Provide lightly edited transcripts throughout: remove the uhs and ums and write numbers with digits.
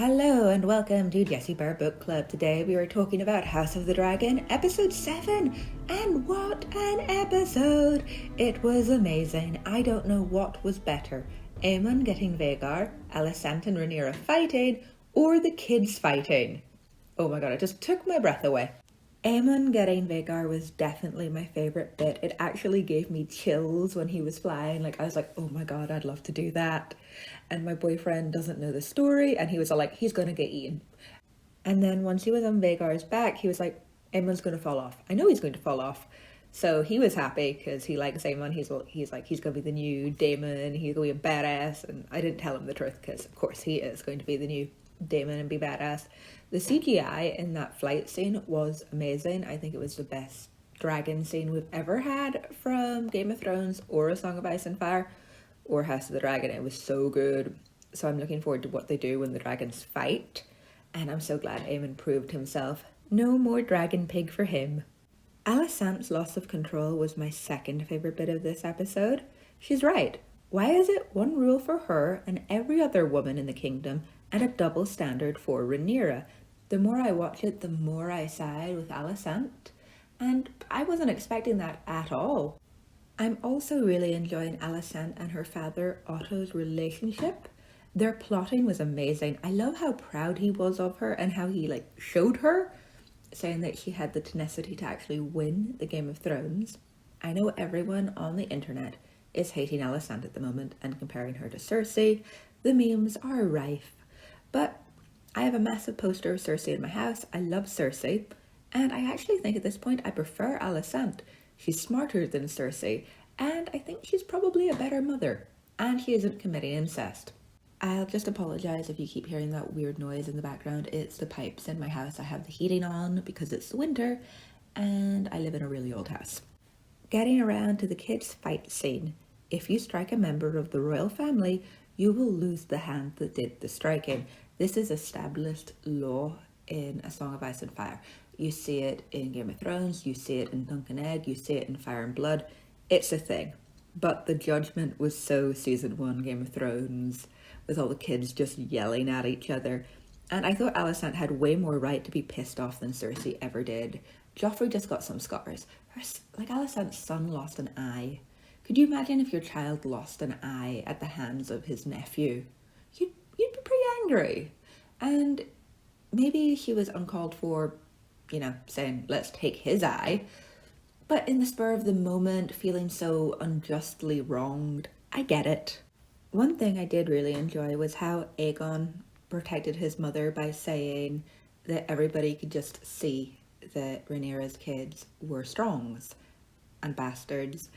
Hello and welcome to Jessie Bear Book Club. Today we are talking about House of the Dragon, episode 7. And what an episode! It was amazing. I don't know what was better. Aemond getting Vhagar, Alicent and Rhaenyra fighting, or the kids fighting. Oh my god, it just took my breath away. Aemond getting Vhagar was definitely my favourite bit. It actually gave me chills when he was flying. I was like, oh my god, I'd love to do that. And my boyfriend doesn't know the story, and he was all like, he's going to get eaten. And then once he was on Vhagar's back, he was like, Aemond's going to fall off. I know he's going to fall off. So he was happy because he likes Aemond. He's like, he's going to be the new Daemon. He's going to be a badass. And I didn't tell him the truth because, of course, he is going to be the new Daemon and be badass. The CGI in that flight scene was amazing. I think it was the best dragon scene we've ever had from Game of Thrones or A Song of Ice and Fire or House of the Dragon. It was so good. So I'm looking forward to what they do when the dragons fight. And I'm so glad Aemond proved himself. No more dragon pig for him. Alicent's loss of control was my second favourite bit of this episode. She's right. Why is it one rule for her and every other woman in the kingdom and a double standard for Rhaenyra? The more I watch it, the more I side with Alicent. And I wasn't expecting that at all. I'm also really enjoying Alicent and her father Otto's relationship. Their plotting was amazing. I love how proud he was of her and how he showed her, saying that she had the tenacity to actually win the Game of Thrones. I know everyone on the internet is hating Alicent at the moment and comparing her to Cersei. The memes are rife. But I have a massive poster of Cersei in my house. I love Cersei. And I actually think at this point I prefer Alicent. She's smarter than Cersei. And I think she's probably a better mother. And she isn't committing incest. I'll just apologise if you keep hearing that weird noise in the background. It's the pipes in my house. I have the heating on because it's winter. And I live in a really old house. Getting around to the kids' fight scene. If you strike a member of the royal family, you will lose the hand that did the striking. This is established law in A Song of Ice and Fire. You see it in Game of Thrones, you see it in Dunk and Egg, you see it in Fire and Blood. It's a thing. But the judgment was so season 1 Game of Thrones, with all the kids just yelling at each other. And I thought Alicent had way more right to be pissed off than Cersei ever did. Joffrey just got some scars. Alicent's son lost an eye. Could you imagine if your child lost an eye at the hands of his nephew? You'd be pretty angry. And maybe she was uncalled for, saying, let's take his eye. But in the spur of the moment, feeling so unjustly wronged, I get it. One thing I did really enjoy was how Aegon protected his mother by saying that everybody could just see that Rhaenyra's kids were strongs and bastards.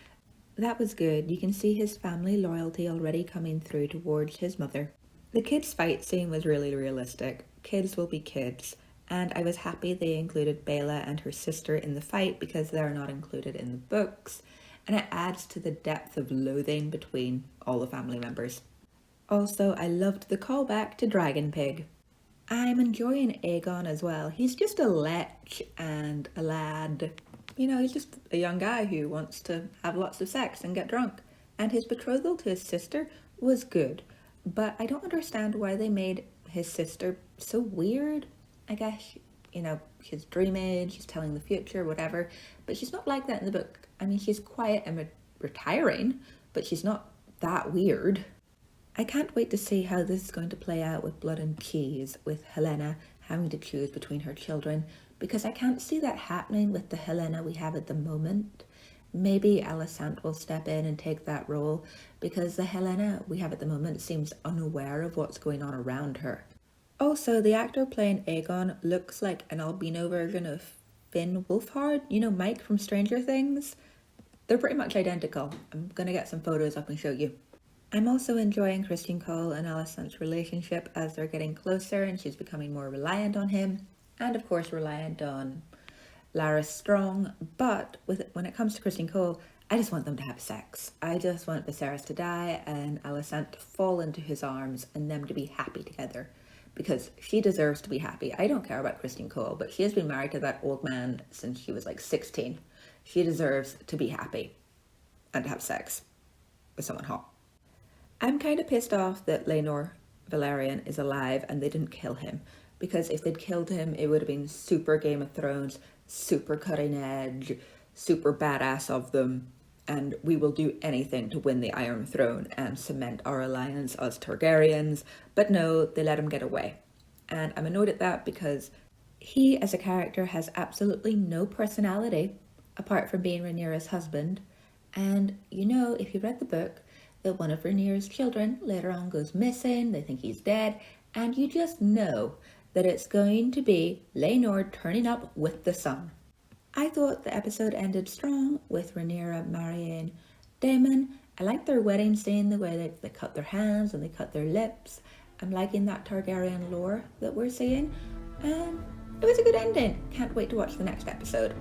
That was good. You can see his family loyalty already coming through towards his mother. The kids' fight scene was really realistic. Kids will be kids. And I was happy they included Bella and her sister in the fight because they're not included in the books. And it adds to the depth of loathing between all the family members. Also, I loved the callback to Dragon Pig. I'm enjoying Aegon as well. He's just a lech and a lad. He's just a young guy who wants to have lots of sex and get drunk. And his betrothal to his sister was good. But I don't understand why they made his sister so weird. I guess, she's dreaming, she's telling the future, whatever. But she's not like that in the book. I mean, she's quiet and retiring, but she's not that weird. I can't wait to see how this is going to play out with Blood and Cheese, with Helaena having to choose between her children, because I can't see that happening with the Helaena we have at the moment. Maybe Alicent will step in and take that role, because the Helaena we have at the moment seems unaware of what's going on around her. Also, the actor playing Aegon looks like an albino version of Finn Wolfhard, Mike from Stranger Things. They're pretty much identical. I'm going to get some photos up and show you. I'm also enjoying Criston Cole and Alicent's relationship as they're getting closer and she's becoming more reliant on him. And of course reliant on Larys Strong. But when it comes to Criston Cole, I just want them to have sex. I just want Viserys to die and Alicent to fall into his arms and them to be happy together. Because she deserves to be happy. I don't care about Criston Cole, but she has been married to that old man since she was 16. She deserves to be happy and to have sex with someone hot. I'm kind of pissed off that Laenor Velaryon is alive and they didn't kill him. Because if they'd killed him, it would have been super Game of Thrones, super cutting edge, super badass of them. And we will do anything to win the Iron Throne and cement our alliance as Targaryens. But no, they let him get away. And I'm annoyed at that because he, as a character, has absolutely no personality, apart from being Rhaenyra's husband. And you know, if you read the book, that one of Rhaenyra's children later on goes missing, they think he's dead, and you just know that it's going to be Laenor turning up with the sun. I thought the episode ended strong with Rhaenyra marrying Daemon. I liked their wedding scene, the way they cut their hands and they cut their lips. I'm liking that Targaryen lore that we're seeing, and it was a good ending. Can't wait to watch the next episode.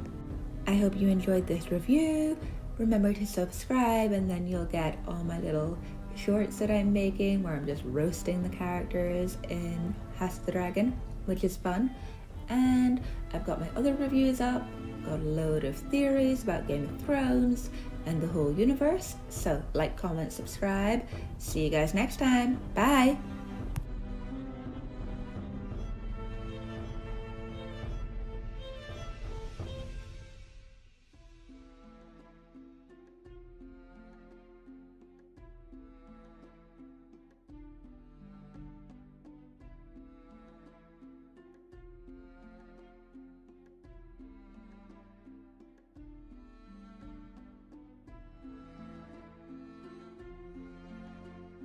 I hope you enjoyed this review. Remember to subscribe and then you'll get all my little shorts that I'm making where I'm just roasting the characters in House of the Dragon, which is fun. And I've got my other reviews up, got a load of theories about Game of Thrones and the whole universe. So like, comment, subscribe. See you guys next time. Bye!